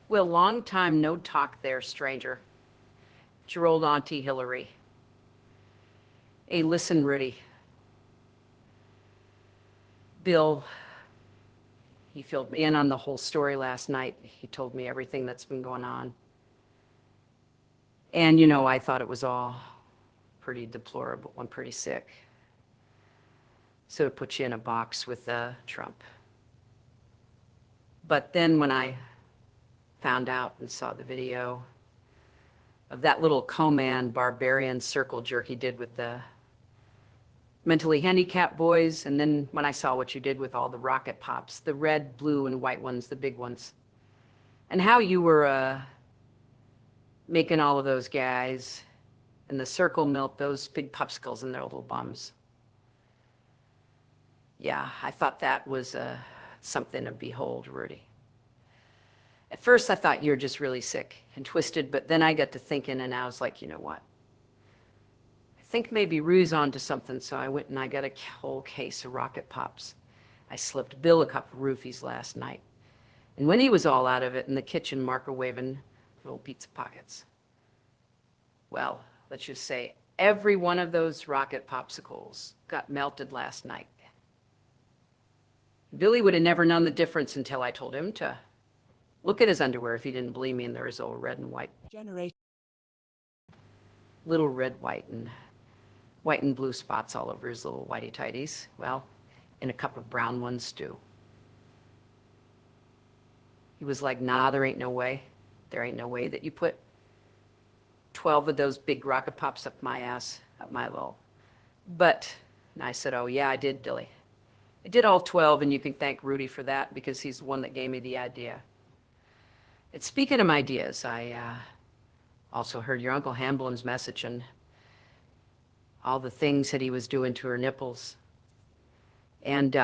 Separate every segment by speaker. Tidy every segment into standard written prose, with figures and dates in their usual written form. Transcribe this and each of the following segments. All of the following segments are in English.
Speaker 1: Well, long time no talk there, stranger. It's your old Auntie Hillary. Hey, listen, Rudy. Bill, he filled me in on the whole story last night. He told me everything that's been going on. And, I thought it was all pretty deplorable and pretty sick. So it put you in a box with Trump. But then when I found out and saw the video of that little co-man barbarian circle jerk he did with the mentally handicapped boys, and then when I saw what you did with all the rocket pops, the red, blue, and white ones, the big ones, and how you were making all of those guys in the circle melt those big popsicles in their little bums. Yeah, I thought that was something to behold, Rudy. At first, I thought you were just really sick and twisted, but then I got to thinking, and I was like, you know what? I think maybe Rue's onto something, so I went and I got a whole case of rocket pops. I slipped Bill a couple of roofies last night. And when he was all out of it in the kitchen microwaving little pizza pockets, well, let's just say every one of those rocket popsicles got melted last night. Billy would have never known the difference until I told him to look at his underwear if he didn't believe me, and there was old red and white. Little red, white and blue spots all over his little whitey tighties. Well, in a cup of brown ones too. He was like, nah, there ain't no way. There ain't no way that you put 12 of those big rocket pops up my ass, up my little butt. And I said, oh yeah, I did, Dilly. I did all 12, and you can thank Rudy for that because he's the one that gave me the idea. And speaking of ideas, I also heard your Uncle Hamblin's message and all the things that he was doing to her nipples. And,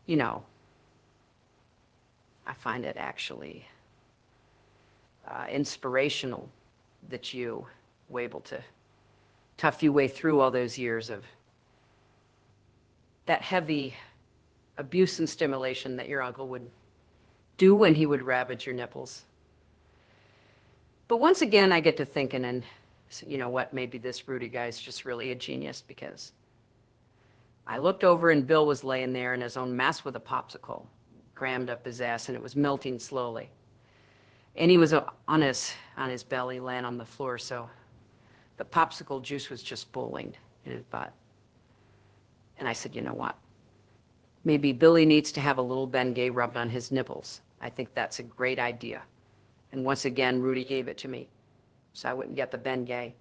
Speaker 1: you know, I find it actually inspirational that you were able to tough your way through all those years of that heavy abuse and stimulation that your uncle would do when he would ravage your nipples. But once again, I get to thinking, and you know what, maybe this Rudy guy's just really a genius, because I looked over and Bill was laying there in his own mess with a popsicle crammed up his ass, and it was melting slowly. And he was on his belly, laying on the floor, so the popsicle juice was just pooling in his butt. And I said, you know what? Maybe Billy needs to have a little Bengay rubbed on his nipples. I think that's a great idea. And once again, Rudy gave it to me, so I wouldn't get the Bengay.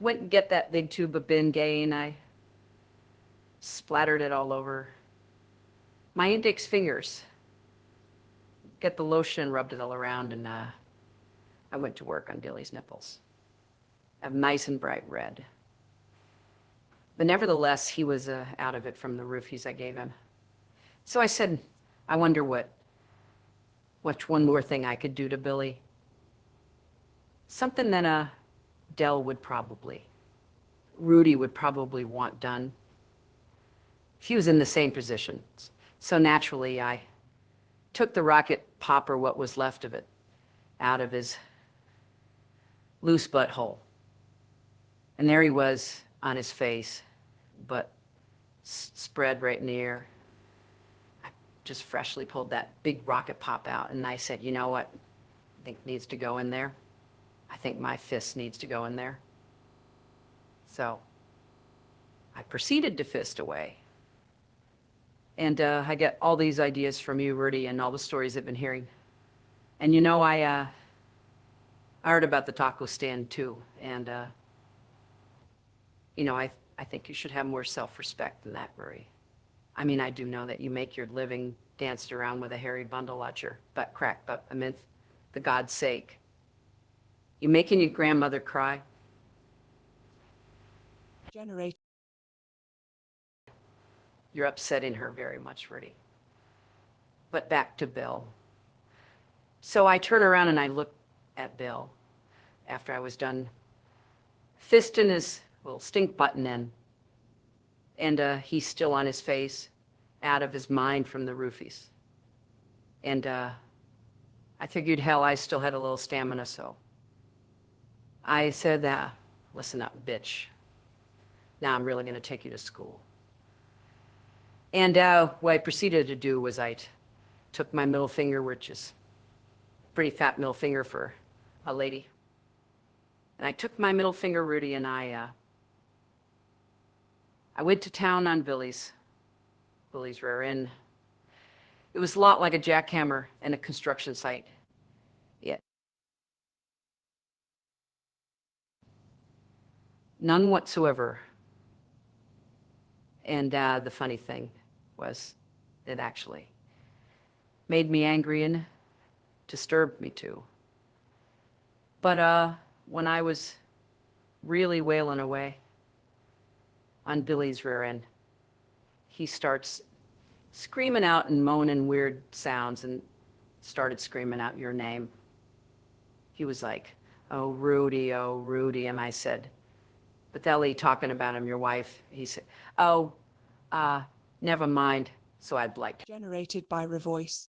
Speaker 1: Went and get that big tube of Bengay, and I splattered it all over my index fingers. Get the lotion, rubbed it all around, and I went to work on Dilly's nipples. Of nice and bright red. But nevertheless, he was out of it from the roofies I gave him. So I said, I wonder what one more thing I could do to Billy. Something that Rudy would probably want done. If he was in the same position. So naturally, I took the rocket pop, or what was left of it, out of his loose butthole. And there he was on his face, butt spread right in the air. I just freshly pulled that big rocket pop out, and I said, you know what I think needs to go in there? I think my fist needs to go in there. So I proceeded to fist away. And I get all these ideas from you, Rudy, and all the stories I've been hearing. And I heard about the taco stand too. And, I think you should have more self-respect than that, Rudy. I mean, I do know that you make your living dancing around with a hairy bundle at your butt crack, but I mean, for God's sake, you making your grandmother cry? You're upsetting her very much, Rudy. But back to Bill. So I turn around and I look at Bill after I was done fisting his little stink button in. And he's still on his face. out of his mind from the roofies. And I figured, hell, I still had a little stamina, so I said, listen up, bitch. Now I'm really going to take you to school. And what I proceeded to do was took my middle finger, which is a pretty fat middle finger for a lady. And I took my middle finger, Rudy, and I went to town on Billy's rear end. It was a lot like a jackhammer and a construction site. Yeah. None whatsoever. And the funny thing was, it actually made me angry and disturbed me too. But when I was really wailing away on Billy's rear end, he starts screaming out and moaning weird sounds and started screaming out your name. He was like, oh, Rudy, oh, Rudy. And I said, but the hell are you talking about him, your wife? He said, oh, never mind. So I'd like
Speaker 2: Generated by Revoice.